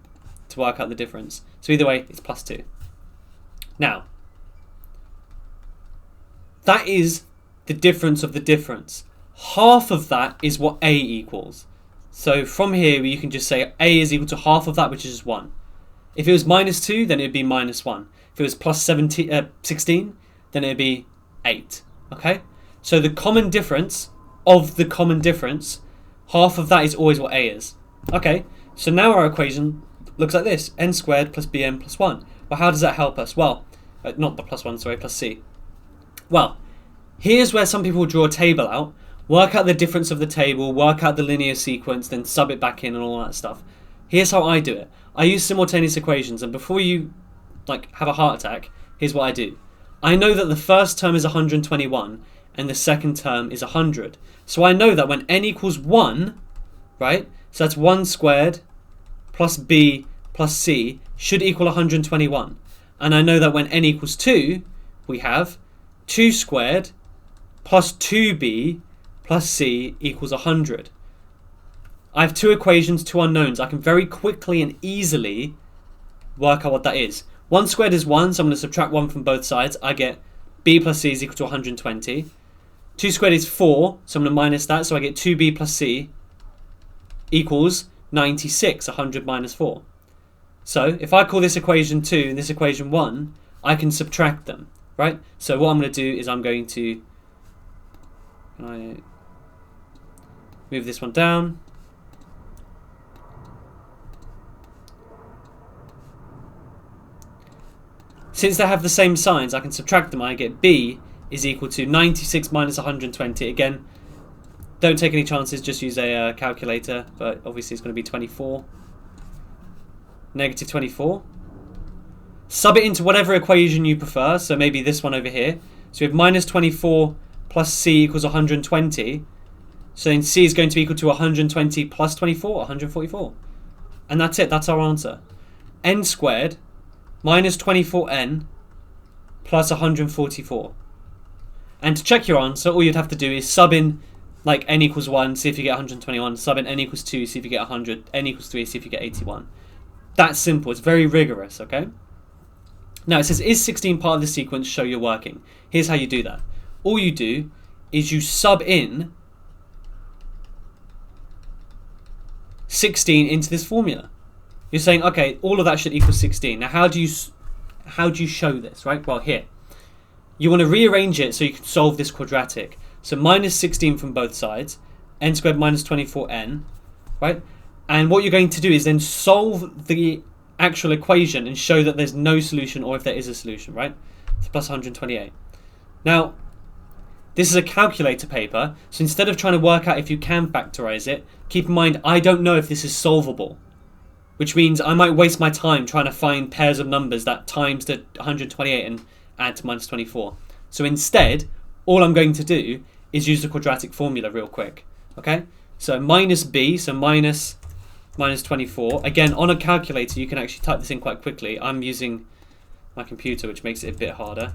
To work out the difference. So either way, it's plus 2. Now, that is the difference of the difference. Half of that is what A equals. So from here, you can just say A is equal to half of that, which is just 1. If it was minus 2, then it would be minus 1. If it was plus 16, then it would be 8. Okay? So the common difference of the common difference, half of that is always what A is. Okay, so now our equation looks like this. N squared plus bn plus 1. Well, how does that help us? Well, not the plus 1, sorry, plus c. Well, here's where some people draw a table out, work out the difference of the table, work out the linear sequence, then sub it back in and all that stuff. Here's how I do it. I use simultaneous equations, and before you have a heart attack, here's what I do. I know that the first term is 121 and the second term is 100. So I know that when n equals 1, right, so that's 1 squared plus b plus c should equal 121. And I know that when n equals 2, we have 2 squared plus 2b plus c equals 100. I have 2 equations, 2 unknowns. I can very quickly and easily work out what that is. 1 squared is 1, so I'm going to subtract 1 from both sides. I get b plus c is equal to 120. 2 squared is 4, so I'm going to minus that, so I get 2b plus c equals 96, 100 minus 4. So if I call this equation 2 and this equation 1, I can subtract them, right? So what I'm going to do is I'm going to move this one down. Since they have the same signs, I can subtract them. I get b is equal to 96 minus 120. Again, don't take any chances, just use a calculator, but obviously it's going to be 24. Negative 24. Sub it into whatever equation you prefer, so maybe this one over here. So we have minus 24 plus c equals 120. So then c is going to be equal to 120 plus 24, 144. And that's it, that's our answer. N squared minus 24n plus 144. And to check your answer, all you'd have to do is sub in like n equals 1, see if you get 121. Sub in n equals 2, see if you get 100. N equals 3, see if you get 81. That's simple. It's very rigorous, okay? Now it says, is 16 part of the sequence? Show you're working. Here's how you do that. All you do is you sub in 16 into this formula. You're saying, okay, all of that should equal 16. Now how do you show this, right? Well, here. You want to rearrange it so you can solve this quadratic. So minus 16 from both sides, n squared minus 24n, right? And what you're going to do is then solve the actual equation and show that there's no solution, or if there is a solution, right? It's plus 128. Now, this is a calculator paper, so instead of trying to work out if you can factorize it, keep in mind, I don't know if this is solvable. which means I might waste my time trying to find pairs of numbers that times to 128 and add to minus 24. So instead, all I'm going to do is use the quadratic formula real quick. Okay, so minus b, so minus 24. Again, on a calculator, you can actually type this in quite quickly. I'm using my computer, which makes it a bit harder.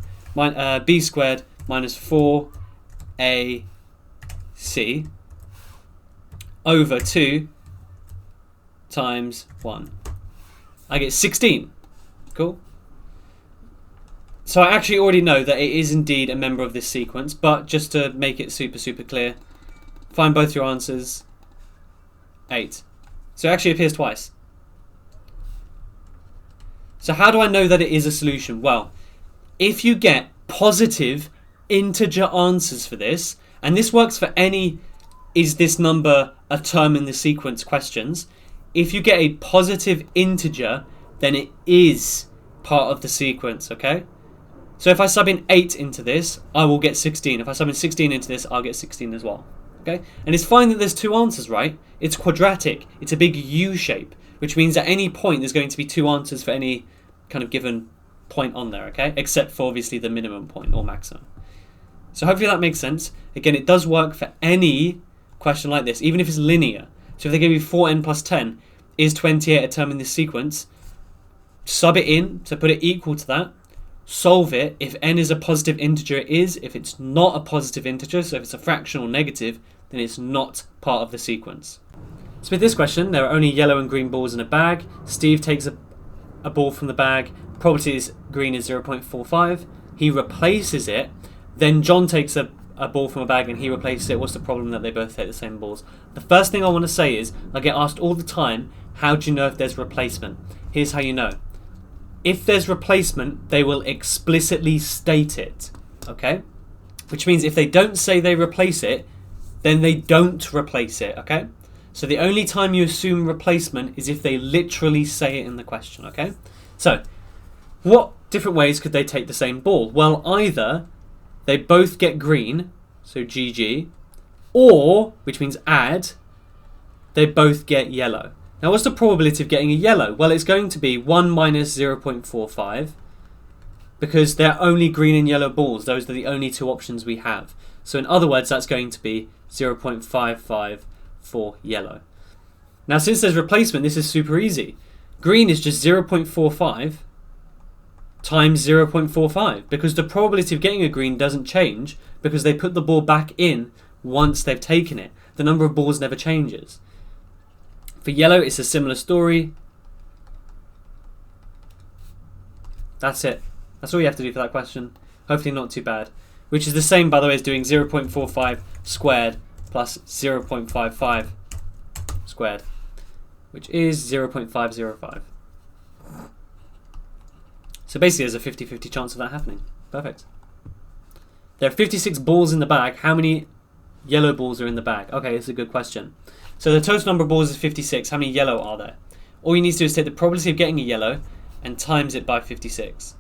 B squared minus 4ac over 2 times 1. I get 16. Cool. So I actually already know that it is indeed a member of this sequence, but just to make it super clear, find both your answers. 8. So it actually appears twice. So how do I know that it is a solution? Well, if you get positive integer answers for this, and this works for any is this number a term in the sequence questions, if you get a positive integer, then it is part of the sequence, okay? So if I sub in 8 into this, I will get 16. If I sub in 16 into this, I'll get 16 as well. Okay? And it's fine that there's two answers, right? It's quadratic. It's a big U shape, which means at any point there's going to be two answers for any kind of given point on there, okay? Except for obviously the minimum point or maximum. So hopefully that makes sense. Again, it does work for any question like this, even if it's linear. So if they give you 4n plus 10, is 28 a term in this sequence? Sub it in to put it equal to that. Solve it. If n is a positive integer, it is. If it's not a positive integer, so if it's a fraction or negative, then it's not part of the sequence. So with this question, there are only yellow and green balls in a bag. Steve takes a ball from the bag. Probability is green is 0.45. He replaces it. Then John takes a ball from a bag and he replaces it. What's the problem that they both take the same balls? The first thing I want to say is, I get asked all the time, how do you know if there's replacement? Here's how you know. If there's replacement, they will explicitly state it, okay? Which means if they don't say they replace it, then they don't replace it, okay? So the only time you assume replacement is if they literally say it in the question, okay? So, what different ways could they take the same ball? Well, either they both get green, so GG, or, which means add, they both get yellow. Now, what's the probability of getting a yellow? Well, it's going to be 1 minus 0.45 because they're only green and yellow balls. Those are the only two options we have. So in other words, that's going to be 0.55 for yellow. Now, since there's replacement, this is super easy. Green is just 0.45 times 0.45 because the probability of getting a green doesn't change because they put the ball back in once they've taken it. The number of balls never changes. For yellow, it's a similar story. That's it. That's all you have to do for that question. Hopefully not too bad. Which is the same, by the way, as doing 0.45 squared plus 0.55 squared, which is 0.505. So basically there's a 50-50 chance of that happening. Perfect. There are 56 balls in the bag. How many yellow balls are in the bag? Okay, it's a good question. So the total number of balls is 56. How many yellow are there? All you need to do is take the probability of getting a yellow and times it by 56.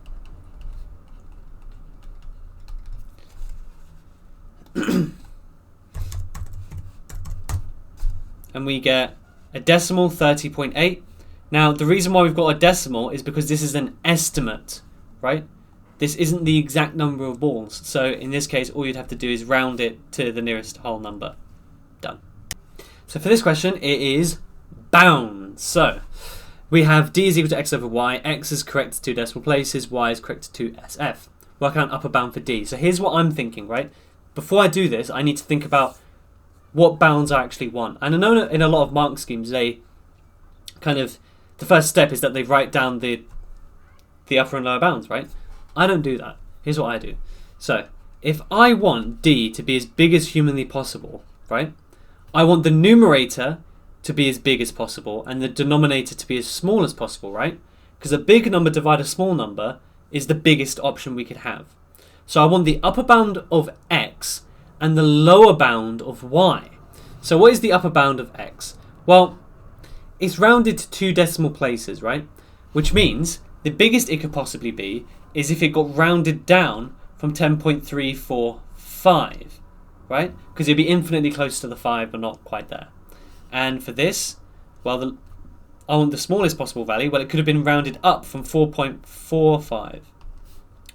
And we get a decimal, 30.8. Now, the reason why we've got a decimal is because this is an estimate, right? This isn't the exact number of balls. So in this case, all you'd have to do is round it to the nearest whole number. Done. So for this question, it is bound. So we have d is equal to x over y. X is correct to two decimal places. Y is correct to SF. Work out an upper bound for d. So here's what I'm thinking, right? Before I do this, I need to think about what bounds I actually want. And I know in a lot of mark schemes, they kind of, the first step is that they write down the upper and lower bounds, right? I don't do that. Here's what I do. So if I want d to be as big as humanly possible, right? I want the numerator to be as big as possible and the denominator to be as small as possible, right? Because a big number divided a small number is the biggest option we could have. So I want the upper bound of x and the lower bound of y. So what is the upper bound of x? Well, it's rounded to two decimal places, right? Which means the biggest it could possibly be is if it got rounded down from 10.345, right? Because it'd be infinitely close to the 5 but not quite there. And for this, well, I want the smallest possible value. Well, it could have been rounded up from 4.45.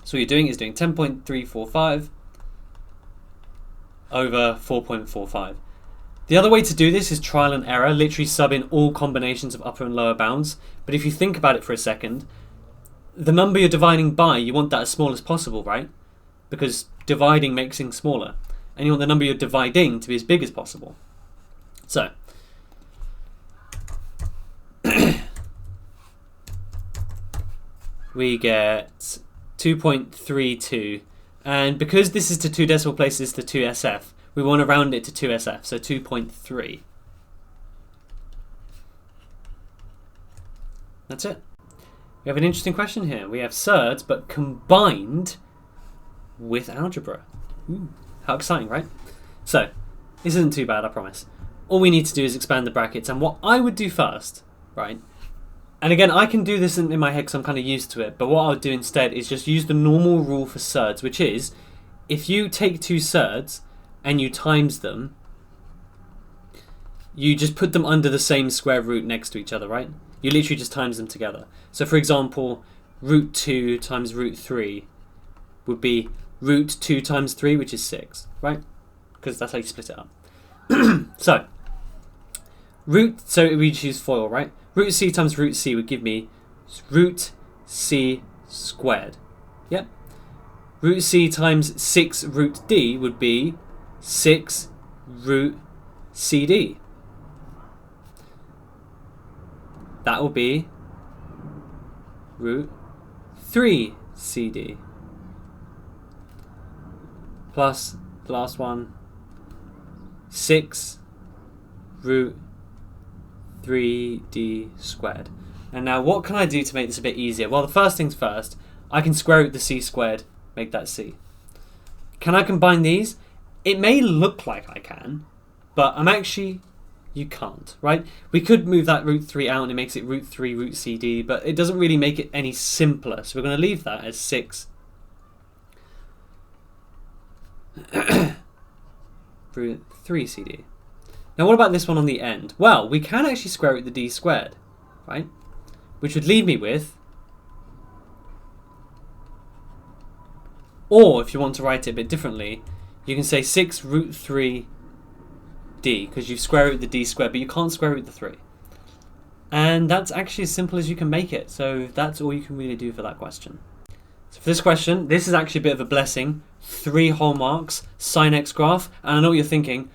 So what you're doing is doing 10.345 over 4.45. The other way to do this is trial and error, literally sub in all combinations of upper and lower bounds. But if you think about it for a second, the number you're dividing by, you want that as small as possible, right? Because dividing makes things smaller. And you want the number you're dividing to be as big as possible. So, we get 2.32. And because this is to 2 decimal places to 2 SF, we want to round it to 2 SF, so 2.3. That's it. We have an interesting question here. We have surds, but combined with algebra. Ooh, how exciting, right? So, this isn't too bad, I promise. All we need to do is expand the brackets, and what I would do first, right? And again, I can do this in my head because I'm kind of used to it, but what I would do instead is just use the normal rule for surds, which is, if you take 2 surds and you times them, you just put them under the same square root next to each other, right? You literally just times them together. So for example, root 2 times root 3 would be root 2 times 3, which is 6, right? Because that's how you split it up. So we choose FOIL, right? Root C times root C would give me root C squared. Yep. Root C times 6 root D would be 6 root CD. That will be root 3 CD. Plus the last one, 6 root 3D squared. And now what can I do to make this a bit easier? Well, the first things first, I can square root the C squared, make that C. Can I combine these? It may look like I can, but you can't, right? We could move that root 3 out and it makes it root 3 root CD, but it doesn't really make it any simpler. So we're going to leave that as 6 root 3 CD. Now what about this one on the end? Well, we can actually square root the D squared, right? Which would leave me with, or if you want to write it a bit differently, you can say 6 root 3 D, because you've square root the D squared, but you can't square root the 3. And that's actually as simple as you can make it. So that's all you can really do for that question. So for this question, this is actually a bit of a blessing. 3 whole marks, sine x graph. And I know what you're thinking.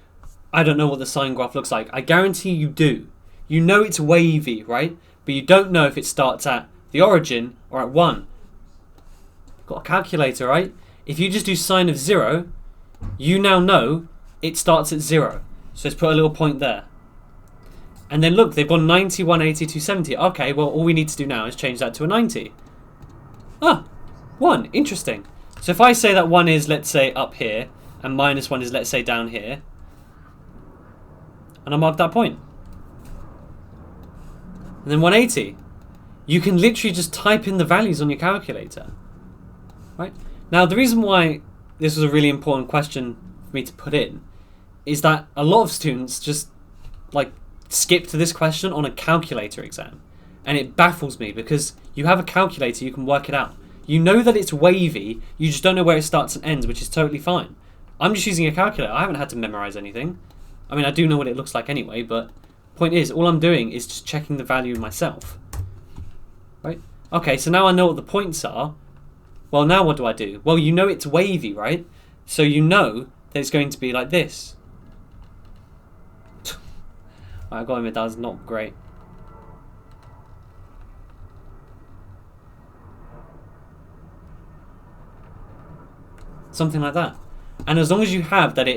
I don't know what the sine graph looks like. I guarantee you do. You know it's wavy, right? But you don't know if it starts at the origin or at 1. Got a calculator, right? If you just do sine of 0, you now know it starts at 0. So let's put a little point there. And then look, they've gone 90, 180, 270. Okay, well, all we need to do now is change that to a 90. Ah, 1. Interesting. So if I say that 1 is, let's say, up here, and minus 1 is, let's say, down here, and I mark that point. And then 180. You can literally just type in the values on your calculator. Right? Now, the reason why this was a really important question for me to put in is that a lot of students just skip to this question on a calculator exam. And it baffles me because you have a calculator, you can work it out. You know that it's wavy, you just don't know where it starts and ends, which is totally fine. I'm just using a calculator. I haven't had to memorize anything. I mean, I do know what it looks like anyway, but point is, all I'm doing is just checking the value myself. Right? Okay, so now I know what the points are. Well, now what do I do? Well, you know it's wavy, right? So you know that it's going to be like this. I got him, it does not great. Something like that. And as long as you have that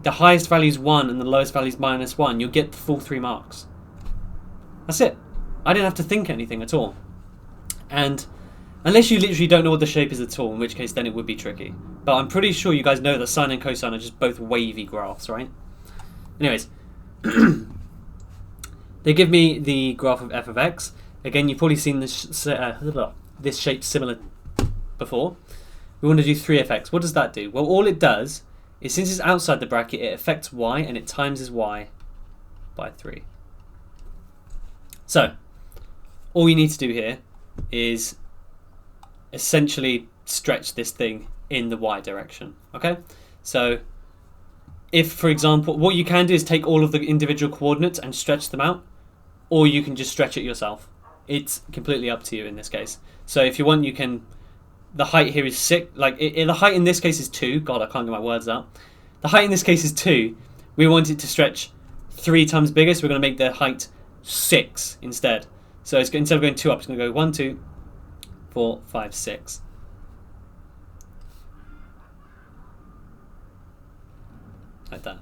the highest value is 1 and the lowest value is minus 1, you'll get the full 3 marks. That's it. I didn't have to think anything at all. And unless you literally don't know what the shape is at all, in which case then it would be tricky. But I'm pretty sure you guys know that sine and cosine are just both wavy graphs, right? Anyways. They give me the graph of f of x. Again, you've probably seen this shape similar before. We want to do 3fx. What does that do? Well, all it does is, since it's outside the bracket, it affects y and it times y by 3. So, all you need to do here is essentially stretch this thing in the y direction. Okay, so if, for example, what you can do is take all of the individual coordinates and stretch them out, or you can just stretch it yourself. It's completely up to you in this case. So if you want, you can, the height here is 6, the height in this case is 2. God, I can't get my words out. The height in this case is 2. We want it to stretch 3 times bigger, so we're going to make the height 6 instead. So it's, instead of going 2 up, it's going to go 1, 2, 4, 5, 6. Like that.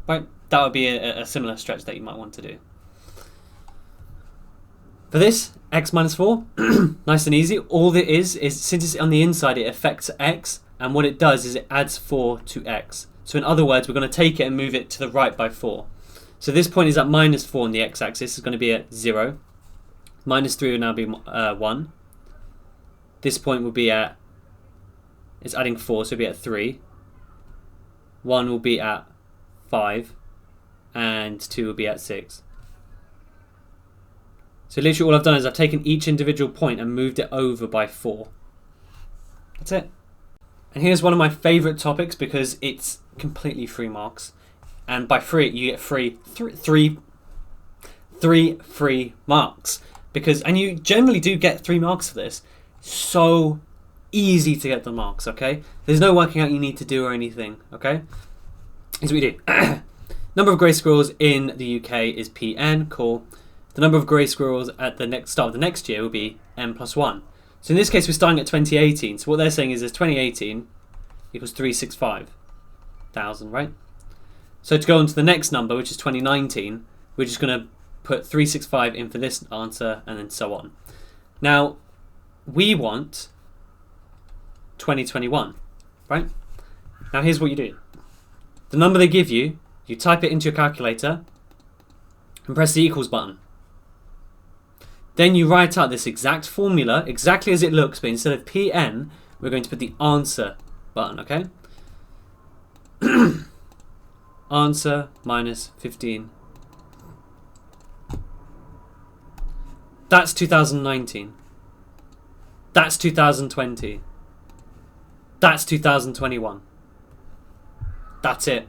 Right, that would be a similar stretch that you might want to do. For this, x minus 4, nice and easy. All it is since it's on the inside, it affects x, and what it does is it adds 4 to x. So in other words, we're going to take it and move it to the right by 4. So this point is at minus 4 on the x-axis. It's going to be at 0. Minus 3 will now be 1. This point will be at, it's adding 4, so it'll be at 3. 1 will be at 5. And 2 will be at 6. So literally all I've done is I've taken each individual point and moved it over by 4. That's it. And here's one of my favourite topics because it's completely free marks. And by free, you get three free marks. And you generally do get 3 marks for this. So easy to get the marks, okay? There's no working out you need to do or anything, okay? Here's what we do. Number of grey squirrels in the UK is PN, cool. The number of grey squirrels at the start of the next year will be n plus 1. So in this case, we're starting at 2018. So what they're saying is 2018 equals 365,000, right? So to go on to the next number, which is 2019, we're just going to put 365 in for this answer and then so on. Now, we want 2021, right? Now here's what you do. The number they give you, you type it into your calculator and press the equals button. Then you write out this exact formula, exactly as it looks, but instead of PN, we're going to put the answer button, okay? Answer minus 15. That's 2019. That's 2020. That's 2021. That's it.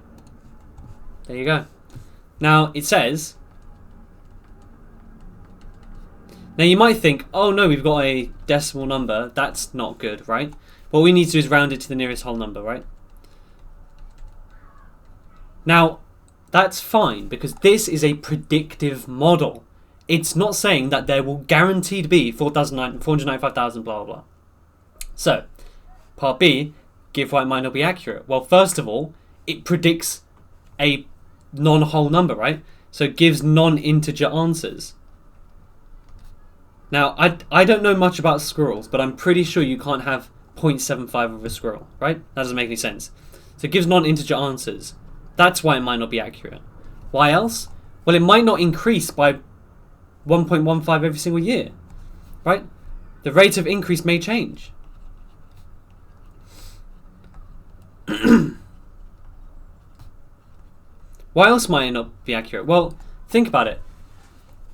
There you go. Now, it says... Now, you might think, oh no, we've got a decimal number. That's not good, right? What we need to do is round it to the nearest whole number, right? Now, that's fine, because this is a predictive model. It's not saying that there will guaranteed be 495,000, blah, blah, blah. So, part B, give why it might not be accurate. Well, first of all, it predicts a non-whole number, right? So it gives non-integer answers. Now, I don't know much about squirrels, but I'm pretty sure you can't have 0.75 of a squirrel, right? That doesn't make any sense. So it gives non-integer answers. That's why it might not be accurate. Why else? Well, it might not increase by 1.15 every single year, right? The rate of increase may change. Why else might it not be accurate? Well, think about it.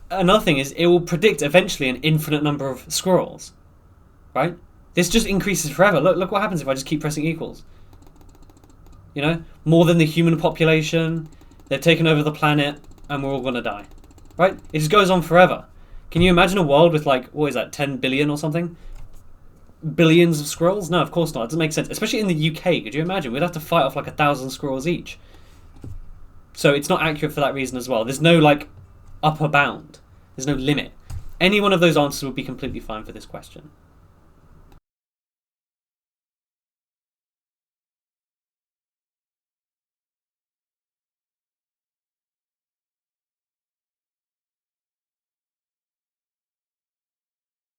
Another thing is it will predict eventually an infinite number of squirrels, right? This just increases forever. Look what happens if I just keep pressing equals. You know, more than the human population. They've taken over the planet and we're all going to die, right? It just goes on forever. Can you imagine a world with like, what is that, 10 billion or something? Billions of squirrels? No, of course not. It doesn't make sense. Especially in the UK, could you imagine? We'd have to fight off like 1,000 squirrels each. So it's not accurate for that reason as well. There's no like upper bound. There's no limit. Any one of those answers would be completely fine for this question.